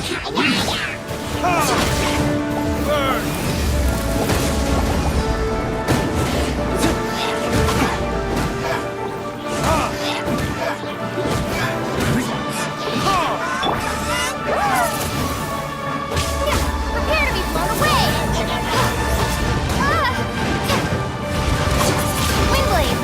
Prepare to be blown away! Windblade!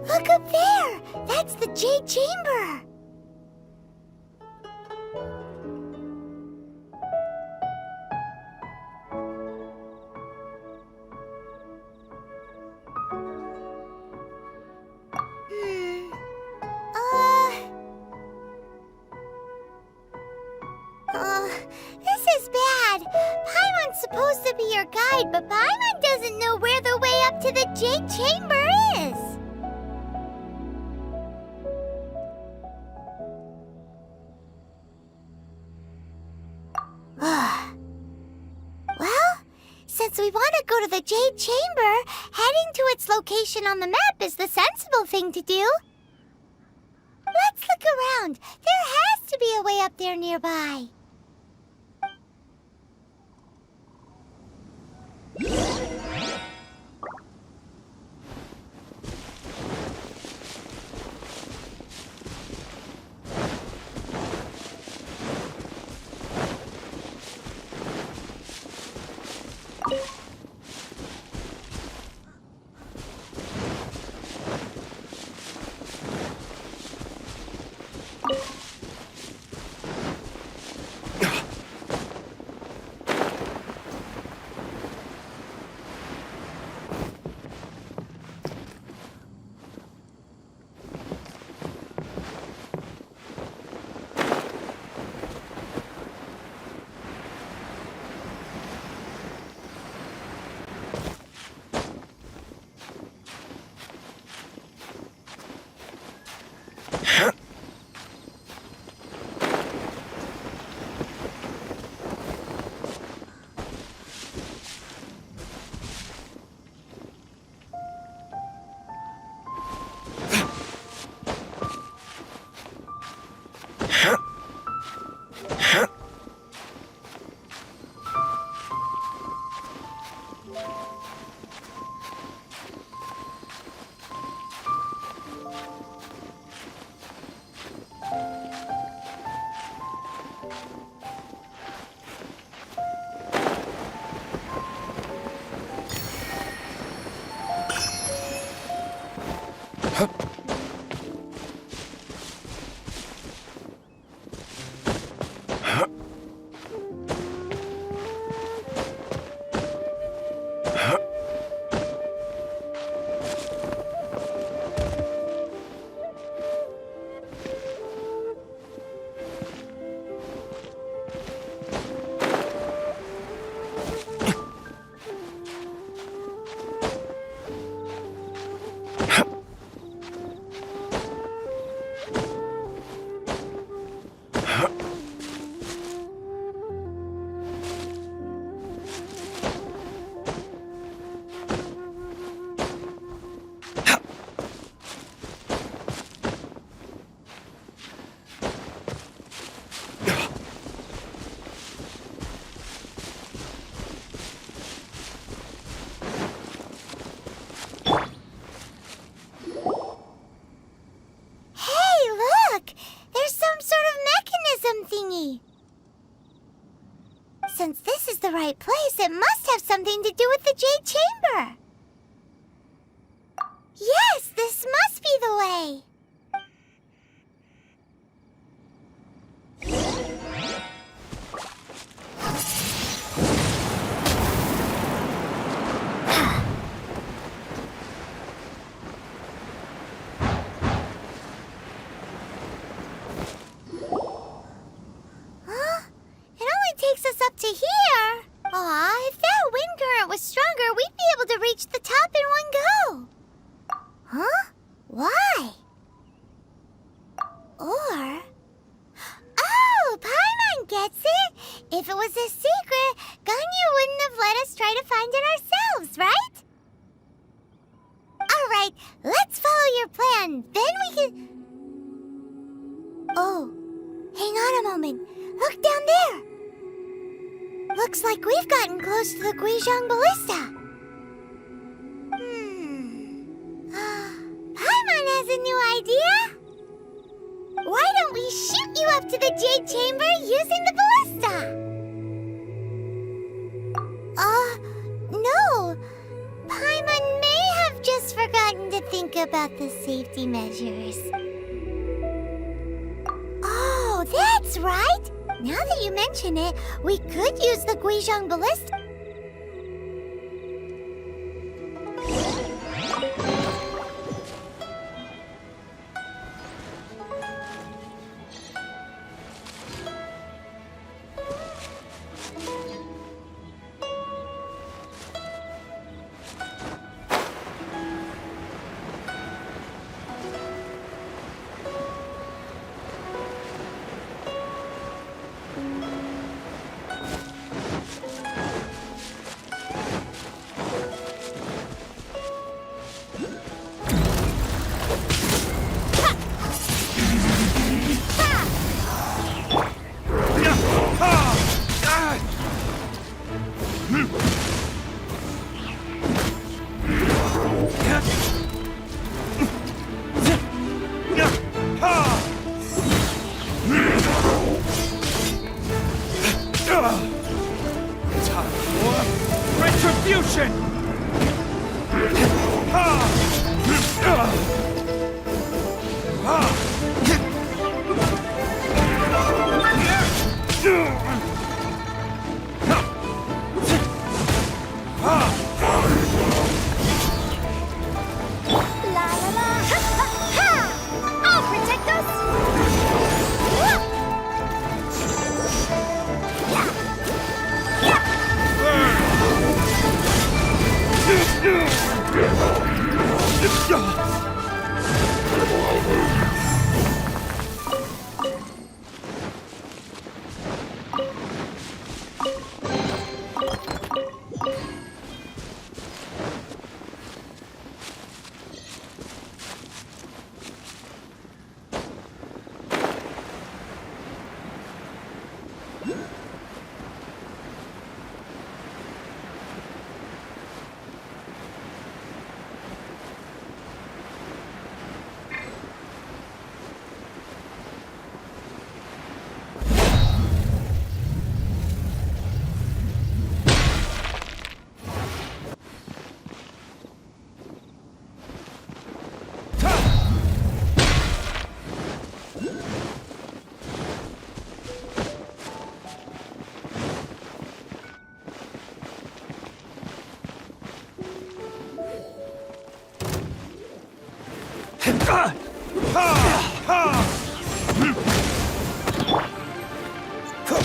Look up there! That's the Jade Chamber! This is bad. Paimon's supposed to be your guide, but Paimon doesn't know where the way up to the Jade Chamber is. Well, since we want to go to the Jade Chamber, heading to its location on the map is the sensible thing to do. Let's look around. There has to be a way up there nearby. the right place, it must have something to do with the Jade Chamber. Yes, this must be the way. Takes us up to here. Aw, if that wind current was stronger, we'd be able to reach the top in one go. Huh? Why? Or... Oh, Paimon gets it. If it was a secret, Ganyu wouldn't have let us try to find it ourselves, right? All right, let's follow your plan. Then we can... Oh, hang on a moment. Look down there. Looks like we've gotten close to the Guizhong Ballista. Paimon has a new idea. Why don't we shoot you up to the Jade Chamber using the ballista? No. Paimon may have just forgotten to think about the safety measures. Oh, that's right. Now that you mention it, we could use the Guizhong Ballista.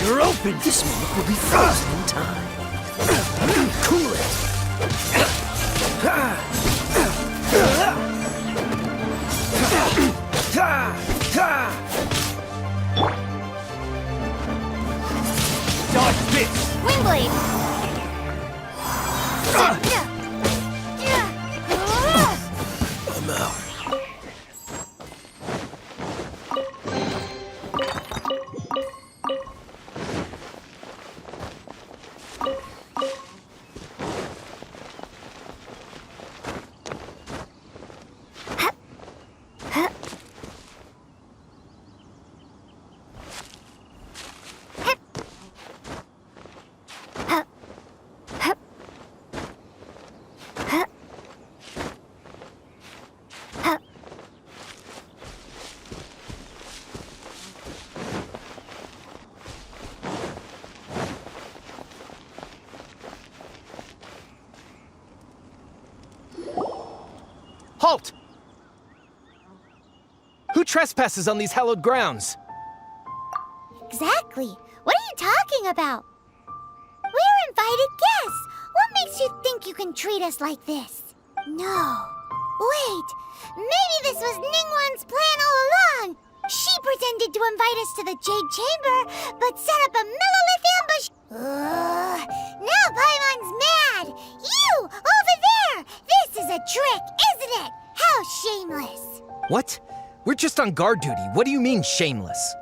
You're open. This milk will be frozen in time. Cool it. Dodge this! Wingblade! I'm out. Huh? Halt! Who trespasses on these hallowed grounds? Exactly. What are you talking about? We're invited guests. What makes you think you can treat us like this? No. Wait. Maybe this was Ningguang's plan all along. She pretended to invite us to the Jade Chamber, but set up a Millilith ambush. Now Paimon's mad. You, over there. This is a trick, isn't it? How shameless. What? We're just on guard duty. What do you mean, shameless?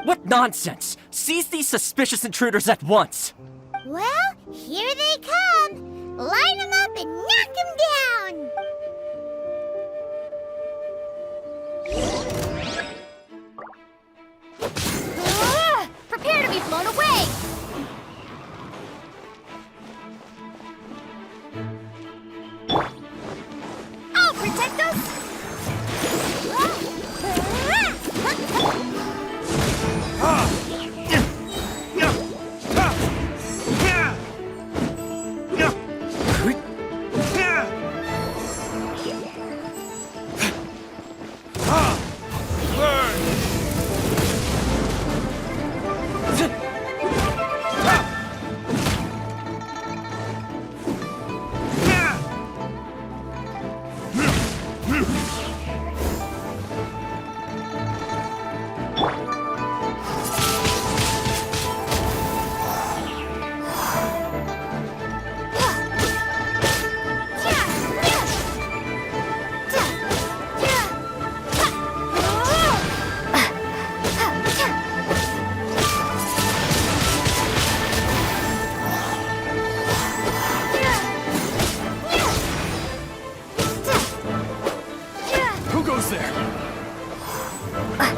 What nonsense! Seize these suspicious intruders at once! Well, here they come. Line them up and knock them down. Prepare to be blown away. I'll protect us.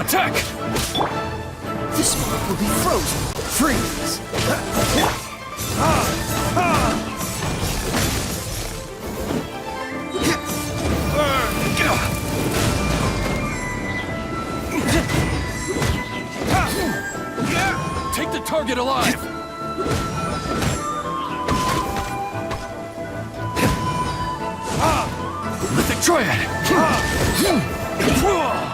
Attack! This mob will be frozen. Freeze! Take the target alive! With the triad! Be gone!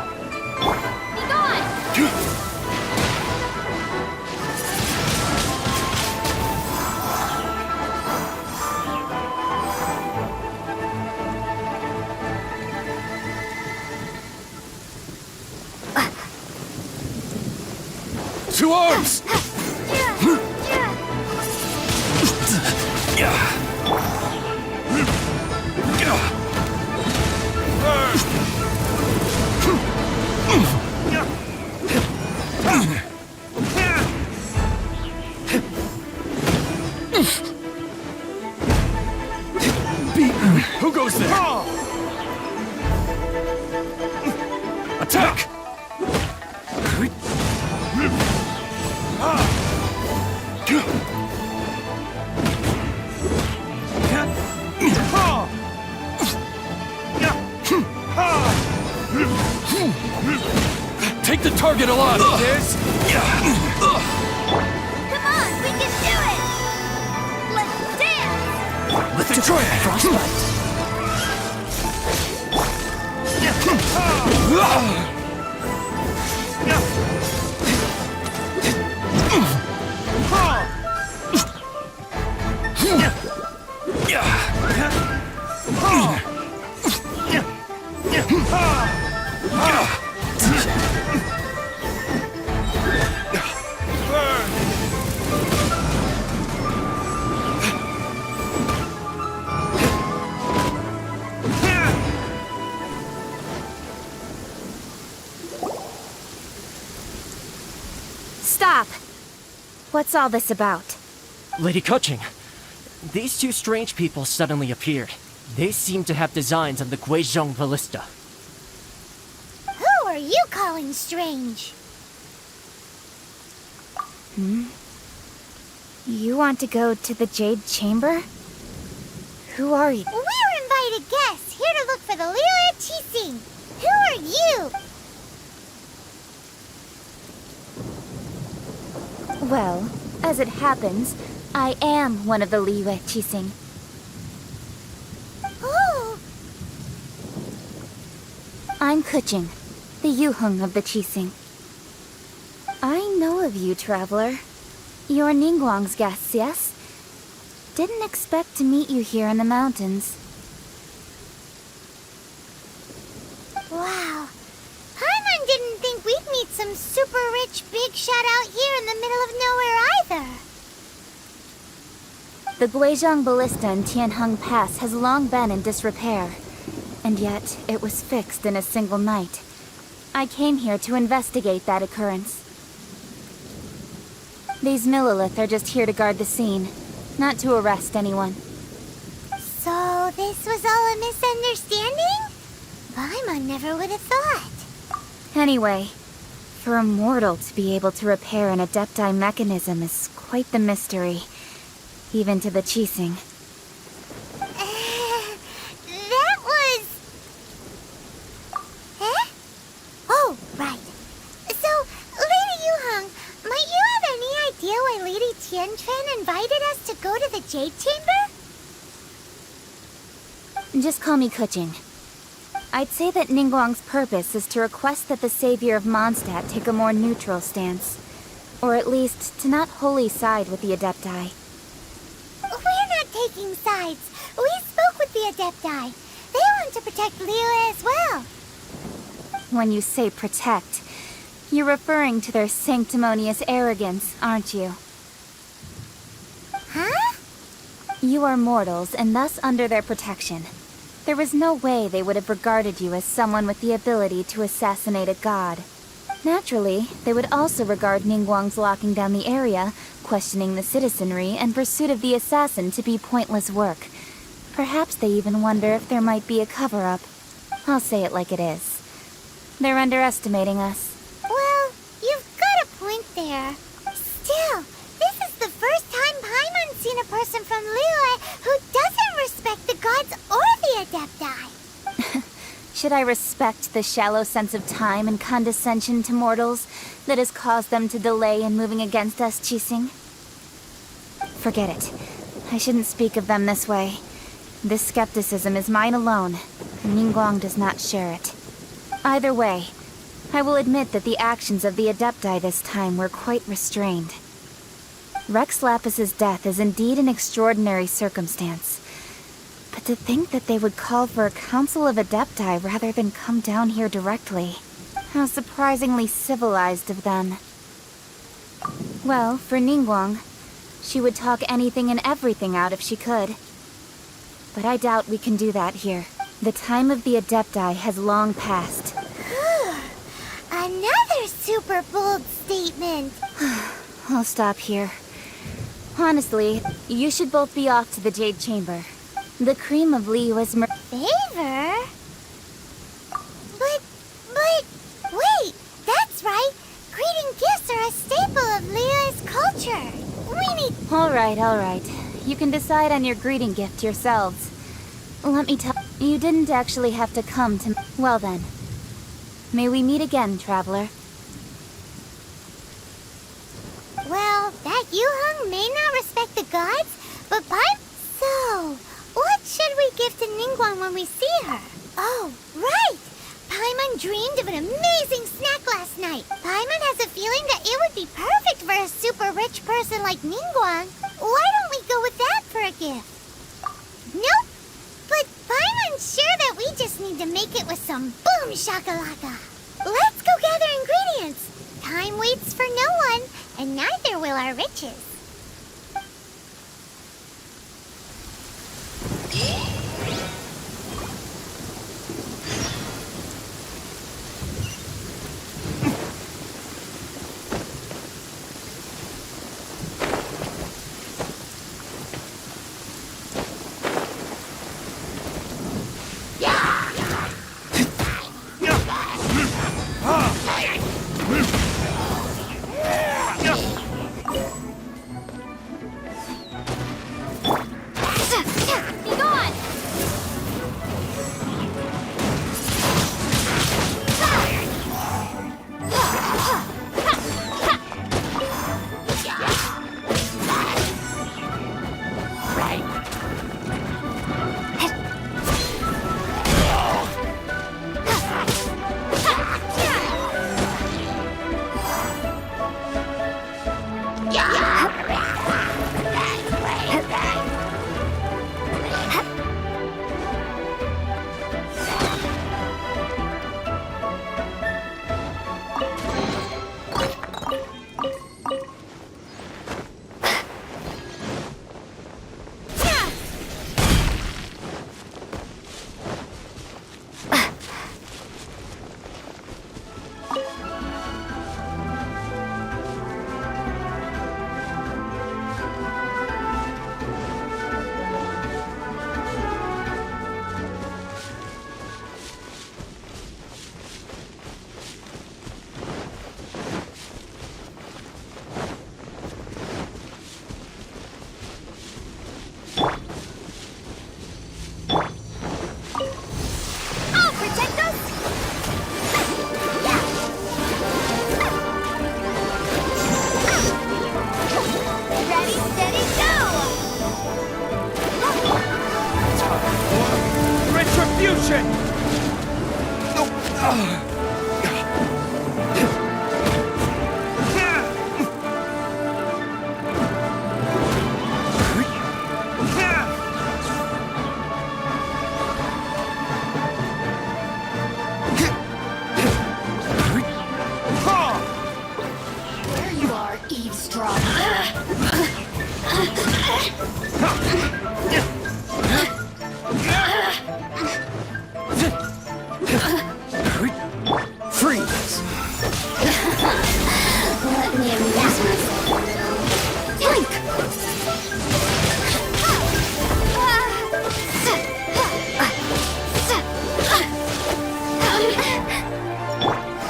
2 arms! Beaten! Who goes there? Attack! Take the target alive! This? Come on, we can do it! Let's dance! With the triad! Frostbite. Stop! What's all this about? Lady Kuching, these 2 strange people suddenly appeared. They seem to have designs on the Guizhong Ballista. Who are you calling strange? You want to go to the Jade Chamber? Who are you? We're invited guests here to look for the Liyue Qixing. Who are you? Well, as it happens, I am one of the Liyue Qixing. Oh, Keqing, the Yuheng of the Qixing. I know of you, traveler. You're Ningguang's guests, yes? Didn't expect to meet you here in the mountains. Wow. Paimon didn't think we'd meet some super rich big shot out here in the middle of nowhere either. The Guizhong Ballista in Tianheng Pass has long been in disrepair, and yet it was fixed in a single night. I came here to investigate that occurrence. These Millilith are just here to guard the scene, not to arrest anyone. So this was all a misunderstanding? Paimon never would have thought. Anyway, for a mortal to be able to repair an Adepti mechanism is quite the mystery, even to the Qixing. That was... Eh? Oh, right. So, Lady Yuheng, might you have any idea why Lady Tianquan invited us to go to the Jade Chamber? Just call me Keqing. I'd say that Ningguang's purpose is to request that the savior of Mondstadt take a more neutral stance. Or at least, to not wholly side with the Adepti. We're not taking sides. We spoke with the Adepti. They want to protect Liyue as well. When you say protect, you're referring to their sanctimonious arrogance, aren't you? Huh? You are mortals, and thus under their protection. There was no way they would have regarded you as someone with the ability to assassinate a god. Naturally, they would also regard Ningguang's locking down the area, questioning the citizenry, and pursuit of the assassin to be pointless work. Perhaps they even wonder if there might be a cover-up. I'll say it like it is. They're underestimating us. Well, you've got a point there. Still, this is the first time Paimon's seen a person from Liyue who doesn't respect the gods or the Adepti. Should I respect the shallow sense of time and condescension to mortals that has caused them to delay in moving against us, Qixing? Forget it. I shouldn't speak of them this way. This skepticism is mine alone, and Ningguang does not share it. Either way, I will admit that the actions of the Adepti this time were quite restrained. Rex Lapis's death is indeed an extraordinary circumstance. But to think that they would call for a council of Adepti rather than come down here directly. How surprisingly civilized of them. Well, for Ningguang, she would talk anything and everything out if she could. But I doubt we can do that here. The time of the Adepti has long passed. Another super bold statement. I'll stop here. Honestly, you should both be off to the Jade Chamber. The cream of Liyue's Favor? But, wait, that's right. Greeting gifts are a staple of Liyue's culture. We need... All right. You can decide on your greeting gift yourselves. Let me tell you, didn't actually have to come to... Well then. May we meet again, traveler. Well, that Yuheng may not respect the gods, but So, what should we give to Ningguang when we see her? Oh, right! Paimon dreamed of an amazing snack last night. Paimon has a feeling that it would be perfect for a super rich person like Ningguang. Why don't we go with that for a gift? Nope! But Paimon's sure that we just need to make it with some boom shakalaka. Let's go gather ingredients. Time waits for no one, and neither will our riches. strong. Freeze! Let me amuse myself a little. Blink!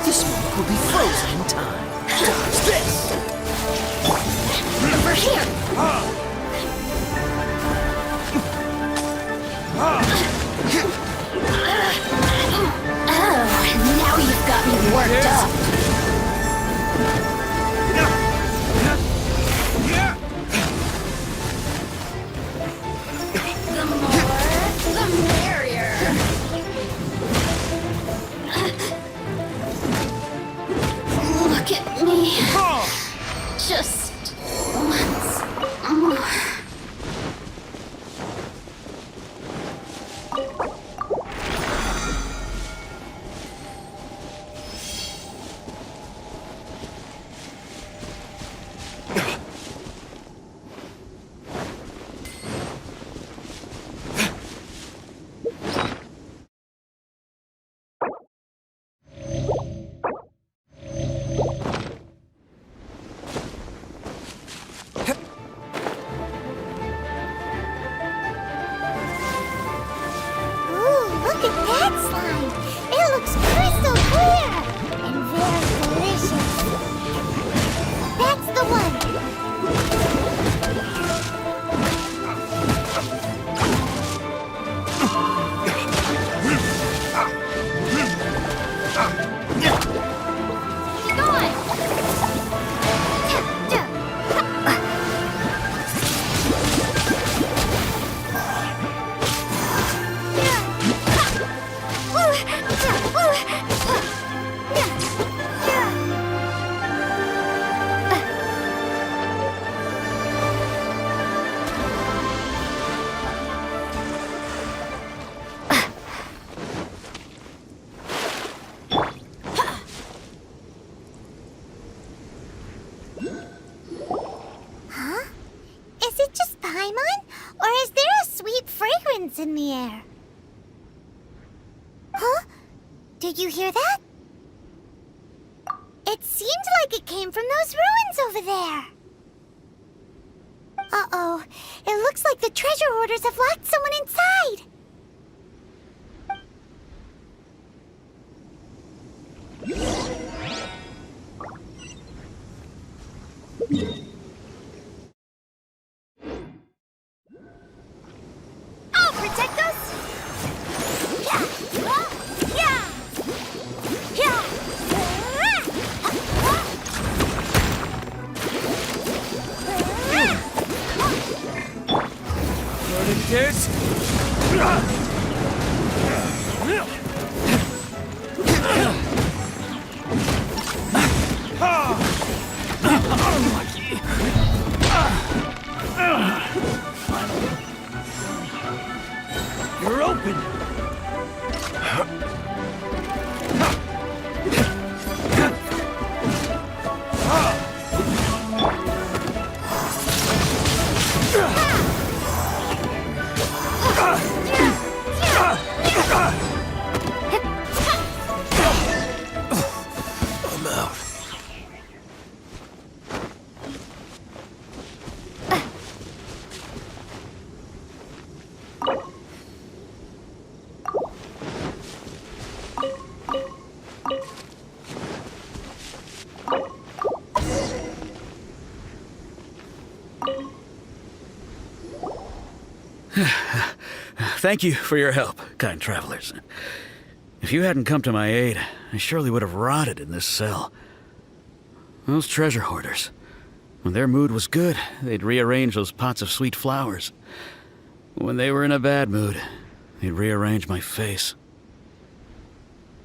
This moment will be frozen in time. Dodge this! Over here! Oh, now you've got me worked up. The more, the merrier. Look at me. Just once more. Ooh, look at that slime! It looks crystal clear! And very delicious. That's the one! Keep going! Is it just Paimon? Or is there a sweet fragrance in the air? Huh? Did you hear that? It seemed like it came from those ruins over there. Uh-oh. It looks like the treasure hoarders have locked someone inside. I'll protect us! Yeah! Yeah! Yeah! Learning this? You're open! I'm out. Thank you for your help, kind travelers. If you hadn't come to my aid, I surely would have rotted in this cell. Those treasure hoarders, when their mood was good, they'd rearrange those pots of sweet flowers. When they were in a bad mood, they'd rearrange my face.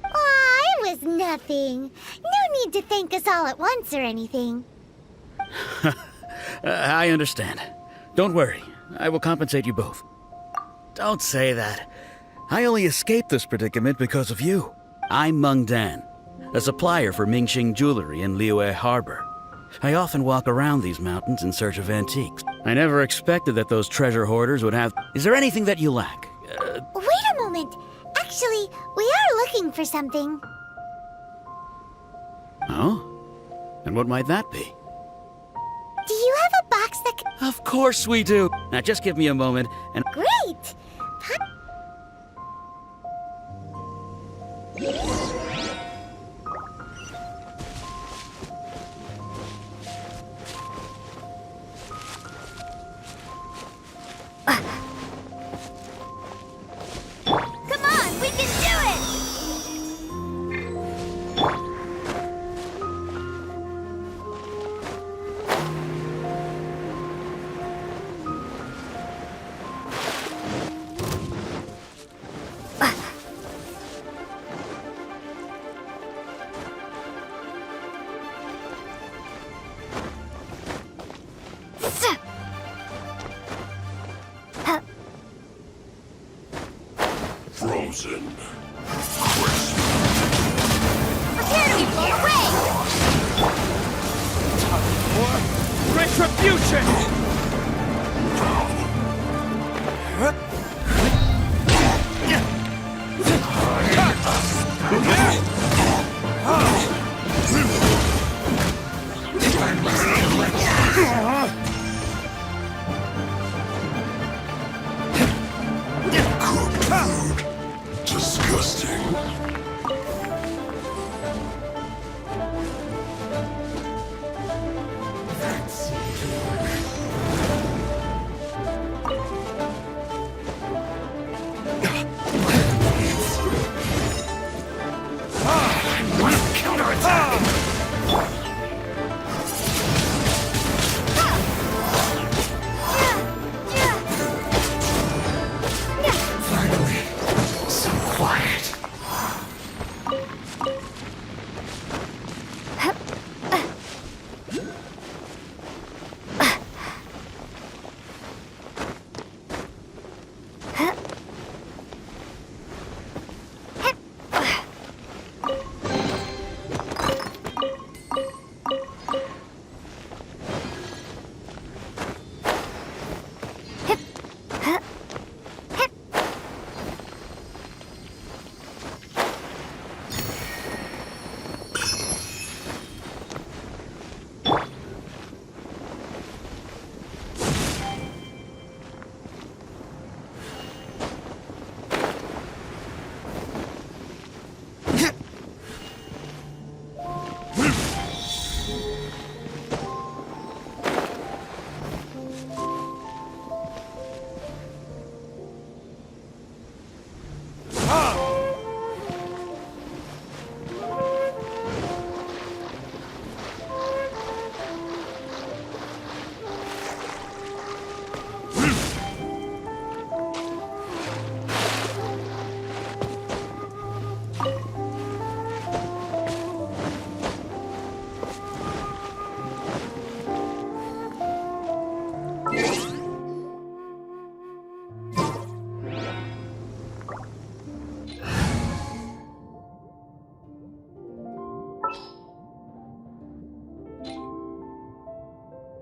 Aw, it was nothing. No need to thank us all at once or anything. I understand. Don't worry, I will compensate you both. Don't say that. I only escaped this predicament because of you. I'm Meng Dan, a supplier for Mingxing Jewelry in Liyue Harbor. I often walk around these mountains in search of antiques. I never expected that those treasure hoarders would have... Is there anything that you lack? Wait a moment. Actually, we are looking for something. Oh? And what might that be? Do you have a box that can... Of course we do. Now just give me a moment and... Great! Come on, we can do it! Frozen. Prepare to be blown away! Retribution! Disgusting.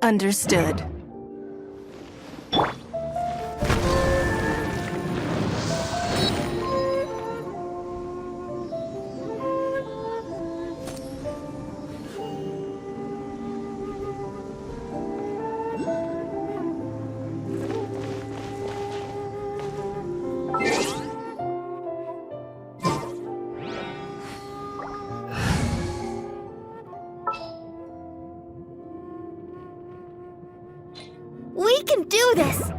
Understood. We can do this!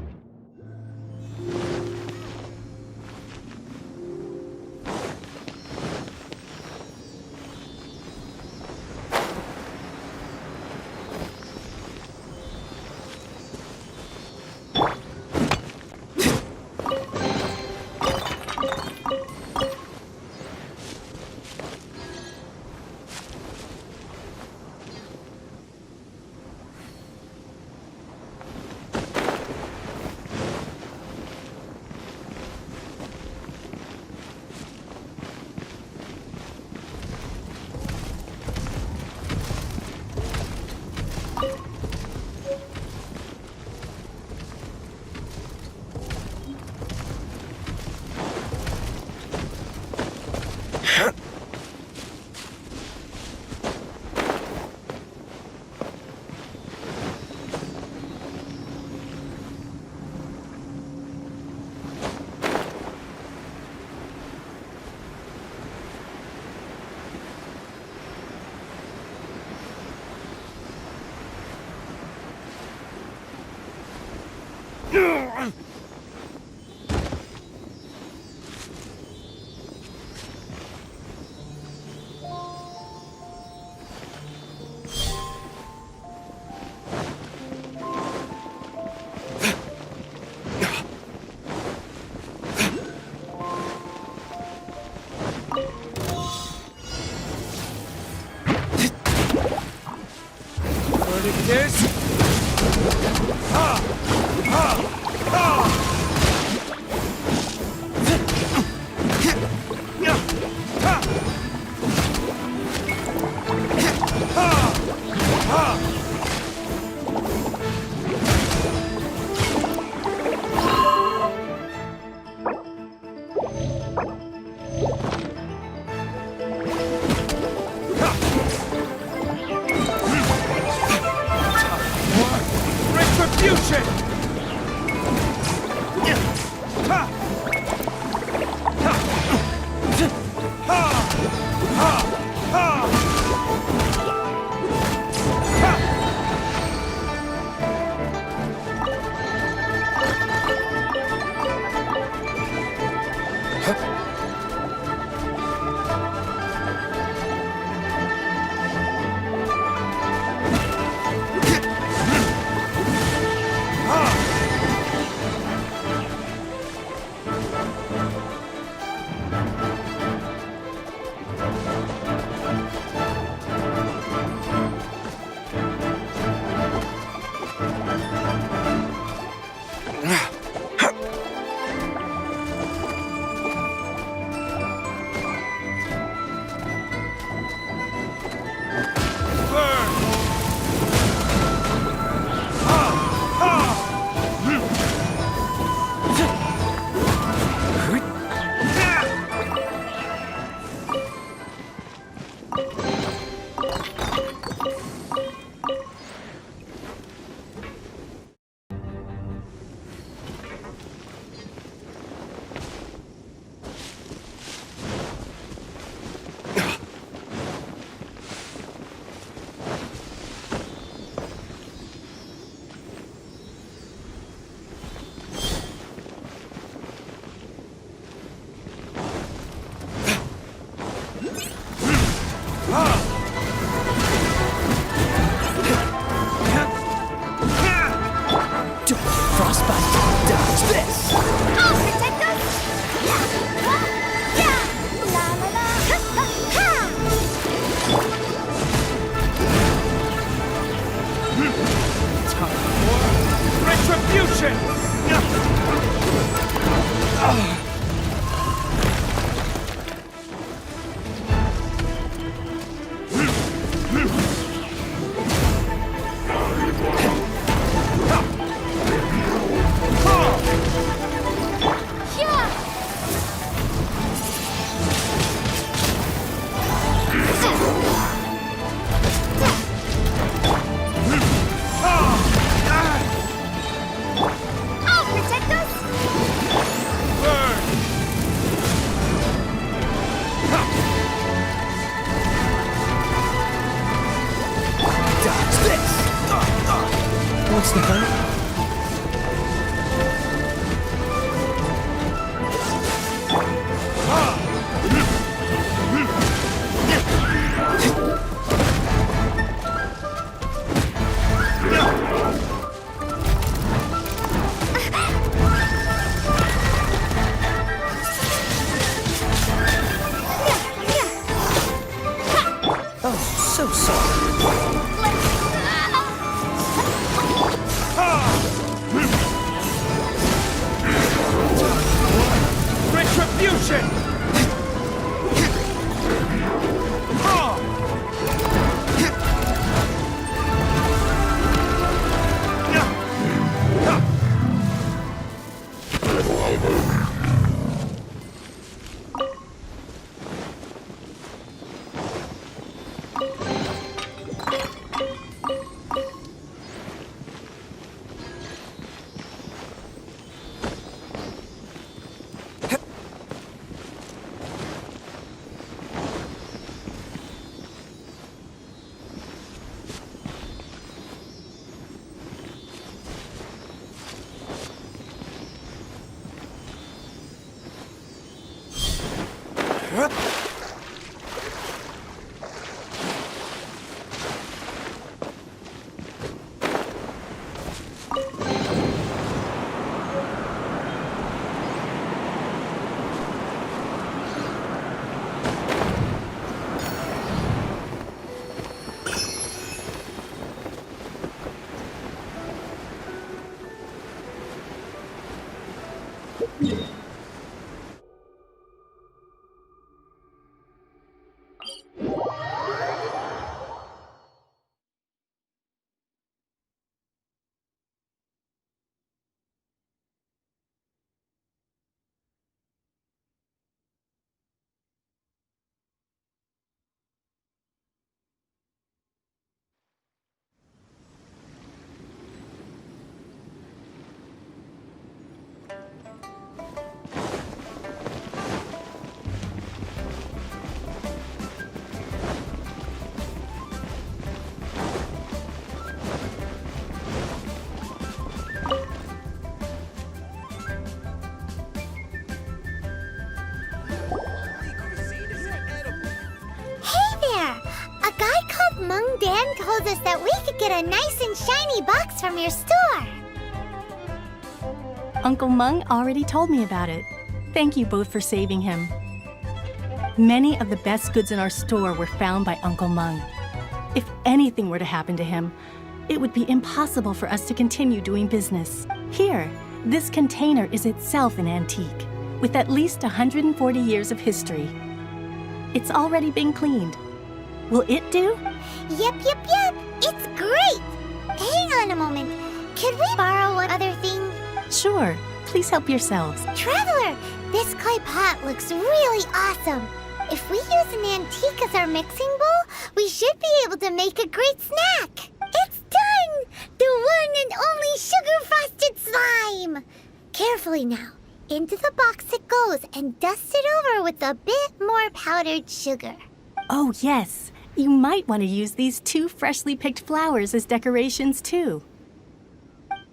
Verdict is... Retribution! Frostbite, dodge this! I'll protect us! Yeah! Yeah! La la la! Ha! Time for retribution! I'll protect us! Dodge this! What's the hurry? Oh, so sorry. us that we could get a nice and shiny box from your store. Uncle Mung already told me about it. Thank you both for saving him. Many of the best goods in our store were found by Uncle Mung. If anything were to happen to him, it would be impossible for us to continue doing business. Here, this container is itself an antique, with at least 140 years of history. It's already been cleaned. Will it do? Yep. It's great. Hang on a moment. Could we borrow one other thing? Sure. Please help yourselves. Traveler, this clay pot looks really awesome. If we use an antique as our mixing bowl, we should be able to make a great snack. It's done! The one and only sugar-frosted slime! Carefully now. Into the box it goes and dust it over with a bit more powdered sugar. Oh, yes. You might want to use these 2 freshly picked flowers as decorations, too.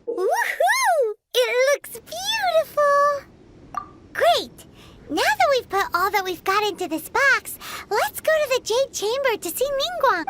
Woohoo! It looks beautiful! Great! Now that we've put all that we've got into this box, let's go to the Jade Chamber to see Ningguang.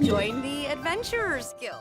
Join the Adventurers Guild.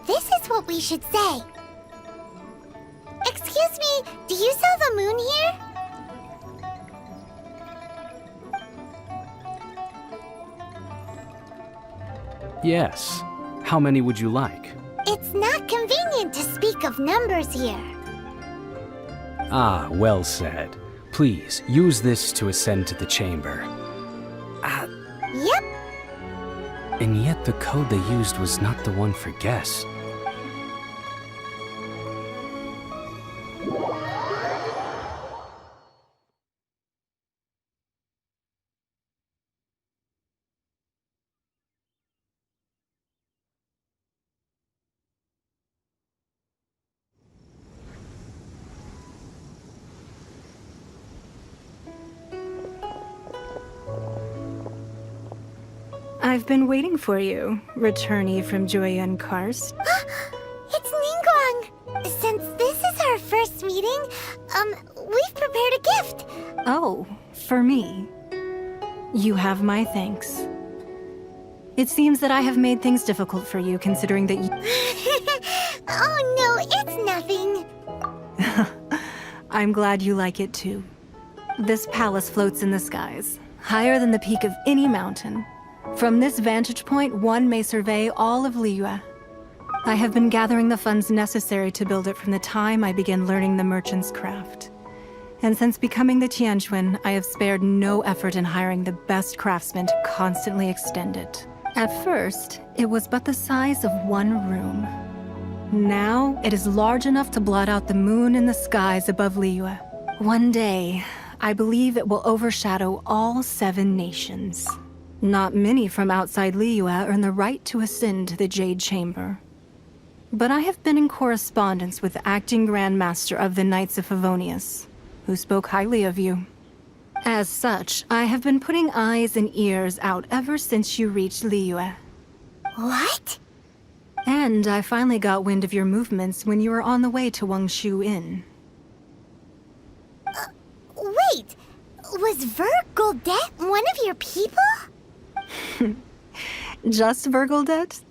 This is what we should say. Excuse me, do you sell the moon here? Yes. How many would you like? It's not convenient to speak of numbers here. Ah, well said. Please, use this to ascend to the chamber. Yep. And yet the code they used was not the one for guess. I've been waiting for you, returnee from Joyun Karst. It's Ningguang! Since this is our first meeting, we've prepared a gift. Oh, for me. You have my thanks. It seems that I have made things difficult for you, considering that you... Oh no, it's nothing. I'm glad you like it too. This palace floats in the skies, higher than the peak of any mountain. From this vantage point, one may survey all of Liyue. I have been gathering the funds necessary to build it from the time I began learning the merchant's craft. And since becoming the Tianquan, I have spared no effort in hiring the best craftsmen to constantly extend it. At first, it was but the size of one room. Now, it is large enough to blot out the moon in the skies above Liyue. One day, I believe it will overshadow all 7 nations. Not many from outside Liyue earn the right to ascend to the Jade Chamber. But I have been in correspondence with the acting Grand Master of the Knights of Favonius, who spoke highly of you. As such, I have been putting eyes and ears out ever since you reached Liyue. What? And I finally got wind of your movements when you were on the way to Wangshu Inn. Wait, was Vergoldet one of your people? Just Vergoldet?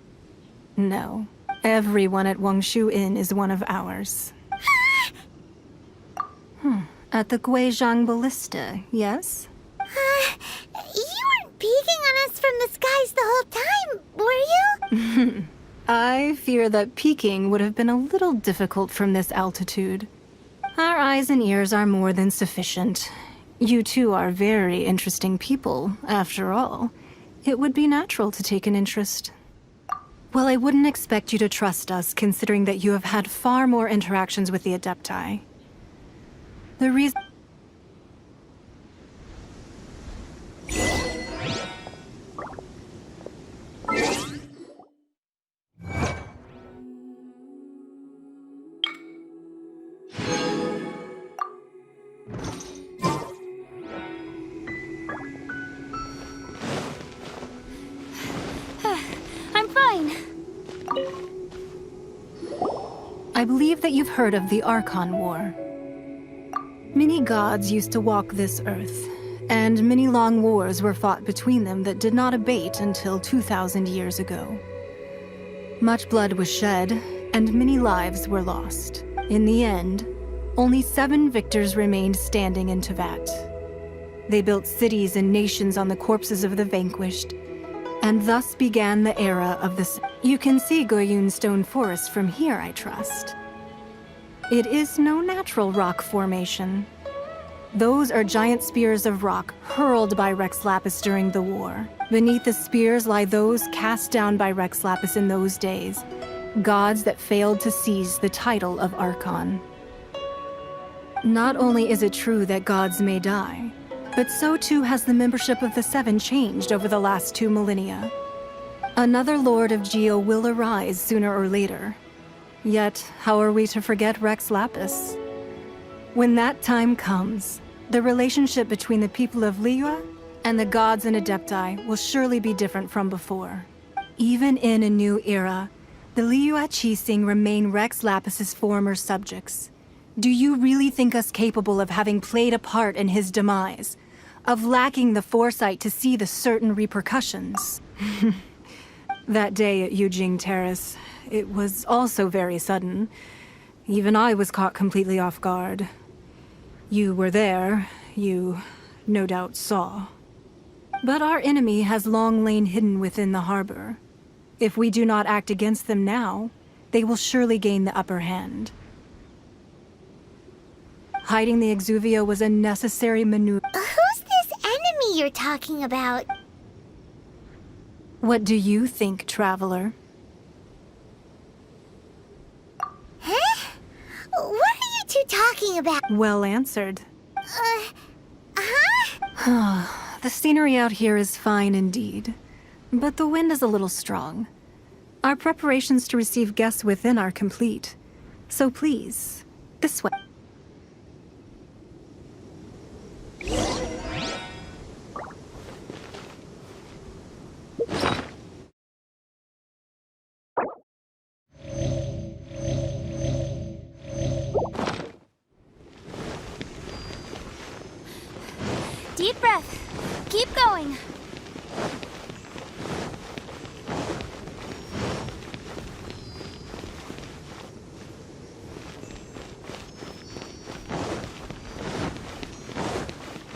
No. Everyone at Wangshu Inn is one of ours. At the Guizhang Ballista, yes? You weren't peeking on us from the skies the whole time, were you? I fear that peeking would have been a little difficult from this altitude. Our eyes and ears are more than sufficient. You two are very interesting people, after all. It would be natural to take an interest. Well, I wouldn't expect you to trust us, considering that you have had far more interactions with the Adepti. The reason... I'm fine. I believe that you've heard of the Archon War. Many gods used to walk this earth, and many long wars were fought between them that did not abate until 2,000 years ago. Much blood was shed, and many lives were lost. In the end, only 7 victors remained standing in Tevat. They built cities and nations on the corpses of the vanquished, and thus began the era of the... You can see Goyun Stone Forest from here, I trust. It is no natural rock formation. Those are giant spears of rock hurled by Rex Lapis during the war. Beneath the spears lie those cast down by Rex Lapis in those days, gods that failed to seize the title of Archon. Not only is it true that gods may die, but so too has the membership of the Seven changed over the last 2 millennia. Another Lord of Geo will arise sooner or later. Yet, how are we to forget Rex Lapis? When that time comes, the relationship between the people of Liyue and the gods and Adepti will surely be different from before. Even in a new era, the Liyue Qixing remain Rex Lapis's former subjects. Do you really think us capable of having played a part in his demise? Of lacking the foresight to see the certain repercussions? That day at Yujing Terrace, it was also very sudden. Even I was caught completely off guard. You were there, you no doubt saw. But our enemy has long lain hidden within the harbor. If we do not act against them now, they will surely gain the upper hand. Hiding the Exuvio was a necessary maneuver. Who's this enemy you're talking about? What do you think, Traveler? Huh? What are you two talking about? Well answered. Huh? The scenery out here is fine indeed, but the wind is a little strong. Our preparations to receive guests within are complete, so please, this way. Deep breath. Keep going.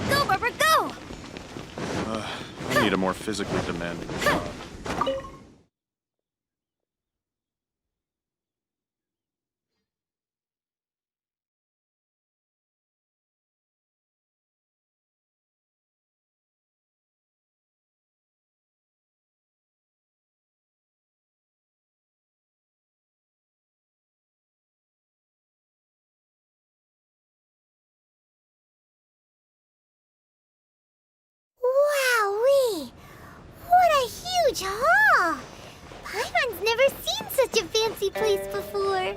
Go, Barbara, go! I need a more physically demanding job. Wowee! What a huge hall! Paimon's never seen such a fancy place before.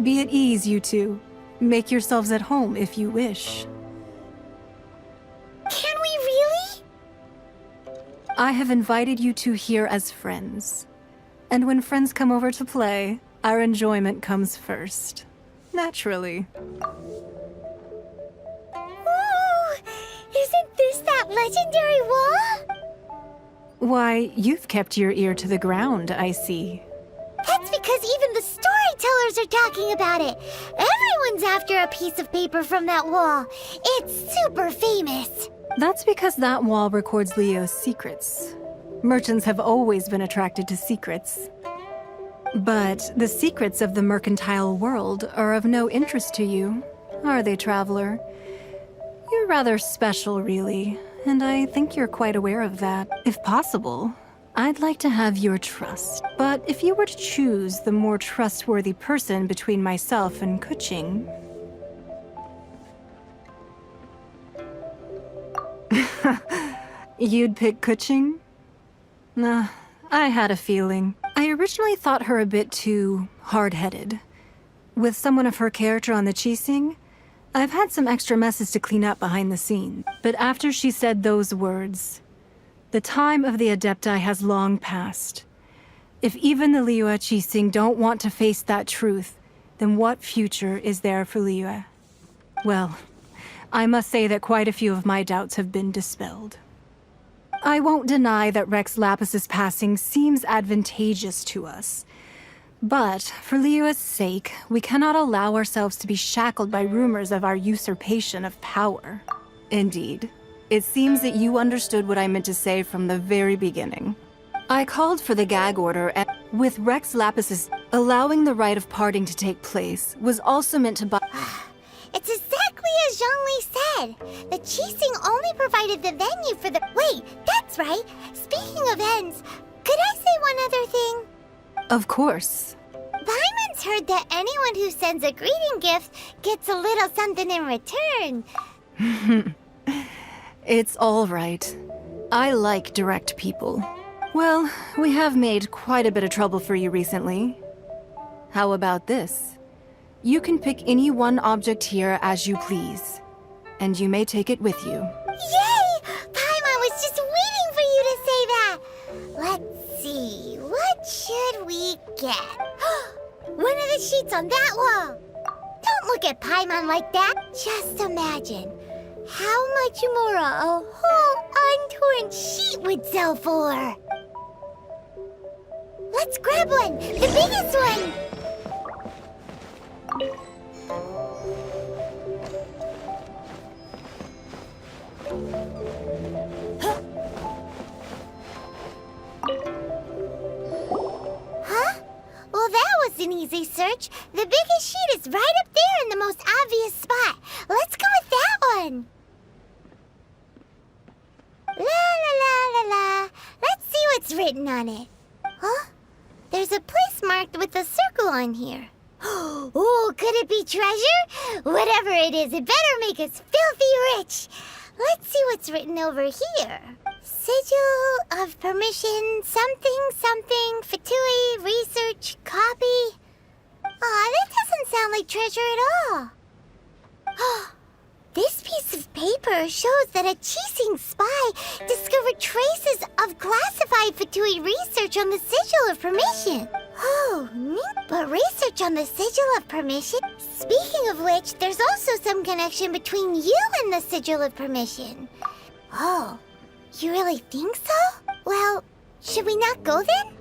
Be at ease, you two. Make yourselves at home if you wish. Can we really? I have invited you two here as friends. And when friends come over to play, our enjoyment comes first. Naturally. Ooh, isn't this that legendary wall? Why, you've kept your ear to the ground, I see. That's because even the storytellers are talking about it. Everyone's after a piece of paper from that wall. It's super famous. That's because that wall records Leo's secrets. Merchants have always been attracted to secrets. But the secrets of the mercantile world are of no interest to you, are they, traveler? You're rather special, really, and I think you're quite aware of that. If possible, I'd like to have your trust. But if you were to choose the more trustworthy person between myself and Kuching... You'd pick Kuching? Nah, I had a feeling. I originally thought her a bit too hard-headed. With someone of her character on the Qixing, I've had some extra messes to clean up behind the scenes. But after she said those words, the time of the Adepti has long passed. If even the Liyue Qixing don't want to face that truth, then what future is there for Liyue? Well, I must say that quite a few of my doubts have been dispelled. I won't deny that Rex Lapis's passing seems advantageous to us. But, for Liyue's sake, we cannot allow ourselves to be shackled by rumors of our usurpation of power. Indeed. It seems that you understood what I meant to say from the very beginning. I called for the gag order, and with Rex Lapis's allowing the rite of parting to take place was also meant to It's exactly as Zhongli said. The Qixing only provided the venue for the... Wait, that's right. Speaking of ends, could I say one other thing? Of course. Paimon's heard that anyone who sends a greeting gift gets a little something in return. It's all right. I like direct people. Well, we have made quite a bit of trouble for you recently. How about this? You can pick any one object here as you please, and you may take it with you. Yay! Paimon was just waiting for you to say that! Let's see, what should we get? One of the sheets on that wall! Don't look at Paimon like that! Just imagine how much more a whole untorn sheet would sell for! Let's grab one! The biggest one! Huh? Well, that was an easy search. The biggest sheet is right up there in the most obvious spot. Let's go with that one. La la la la la. Let's see what's written on it. Huh? There's a place marked with a circle on here. Oh, could it be treasure? Whatever it is, it better make us filthy rich. Let's see what's written over here. Sigil of permission, something, something, Fatui, research, copy. Aw, that doesn't sound like treasure at all. This piece of paper shows that a Qixing spy discovered traces of classified Fatui research on the Sigil of Permission. Oh, neat. But research on the Sigil of Permission? Speaking of which, there's also some connection between you and the Sigil of Permission. Oh, you really think so? Well, should we not go then?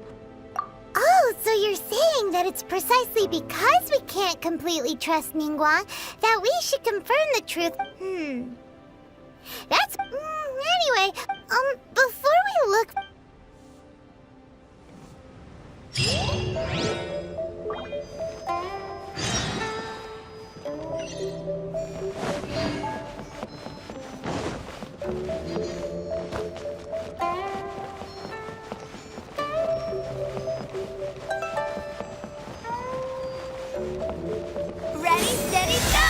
Oh, so you're saying that it's precisely because we can't completely trust Ningguang that we should confirm the truth. That's... anyway, before we look... Ready, steady, go!